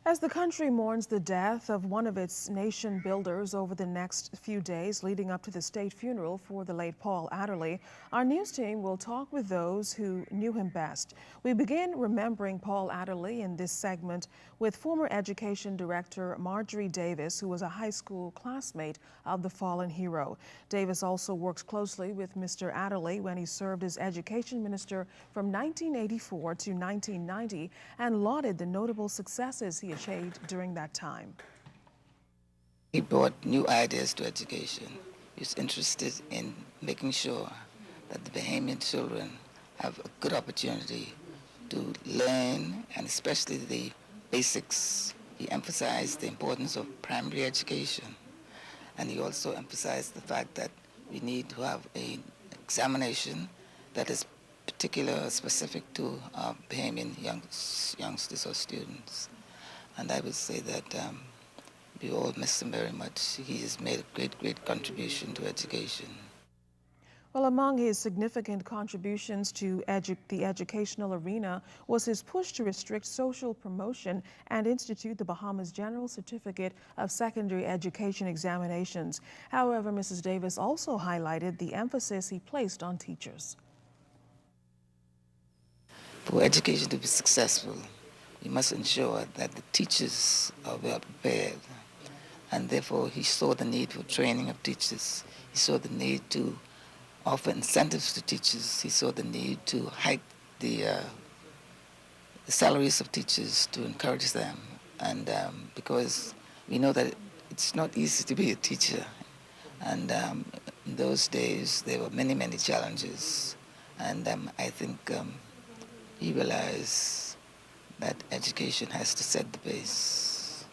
As the country mourns the death of one of its nation builders over the next few days leading up to the state funeral for the late Paul Adderley, our news team will talk with those who knew him best. We begin remembering Paul Adderley in this segment with former Education Director Marjorie Davis, who was a high school classmate of the fallen hero. Davis also worked closely with Mr. Adderley when he served as Education Minister from 1984 to 1990 and lauded the notable successes he achieved during that time. He brought new ideas to education. He was interested in making sure that the Bahamian children have a good opportunity to learn, and especially the basics. He emphasized the importance of primary education, and he also emphasized the fact that we need to have an examination that is particular, specific to our Bahamian youngsters or students. And I would say that we all miss him very much. He has made a great contribution to education. Well, among his significant contributions to the educational arena was his push to restrict social promotion and institute the Bahamas General Certificate of Secondary Education examinations. However, Mrs. Davis also highlighted the emphasis he placed on teachers. For education to be successful, we must ensure that the teachers are well prepared, and therefore he saw the need for training of teachers. He saw the need to offer incentives to teachers. He saw the need to hike the salaries of teachers to encourage them, and because we know that it's not easy to be a teacher, and in those days there were many challenges, and I think he realized that education has to set the pace.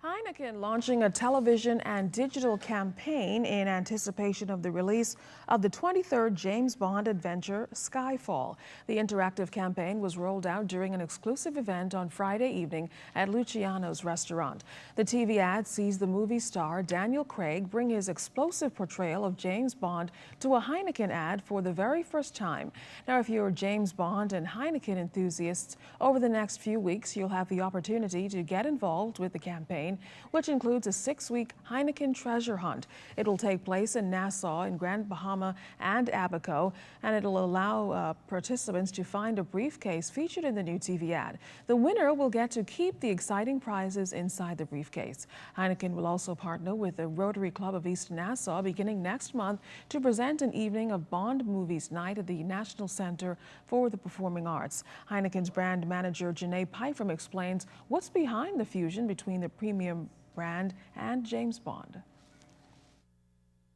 Heineken launching a television and digital campaign in anticipation of the release of the 23rd James Bond adventure, Skyfall. The interactive campaign was rolled out during an exclusive event on Friday evening at Luciano's restaurant. The TV ad sees the movie star Daniel Craig bring his explosive portrayal of James Bond to a Heineken ad for the very first time. Now, if you're James Bond and Heineken enthusiasts, over the next few weeks, you'll have the opportunity to get involved with the campaign, which includes a 6-week Heineken treasure hunt. It will take place in Nassau, in Grand Bahama, and Abaco, and it'll allow participants to find a briefcase featured in the new TV ad. The winner will get to keep the exciting prizes inside the briefcase. Heineken will also partner with the Rotary Club of East Nassau beginning next month to present an evening of Bond movies night at the National Center for the Performing Arts. Heineken's brand manager Janae Pyfrom explains what's behind the fusion between the premium brand and James Bond.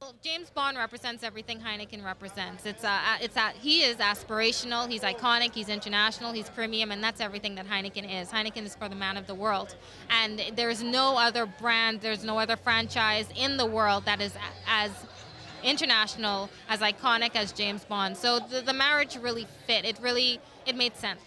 Well, James Bond represents everything Heineken represents. He is aspirational, he's iconic, he's international, he's premium, and that's everything that Heineken is. Heineken is for the man of the world, and there's no other brand, there's no other franchise in the world that is as international, as iconic as James Bond. So the marriage really fit. It made sense.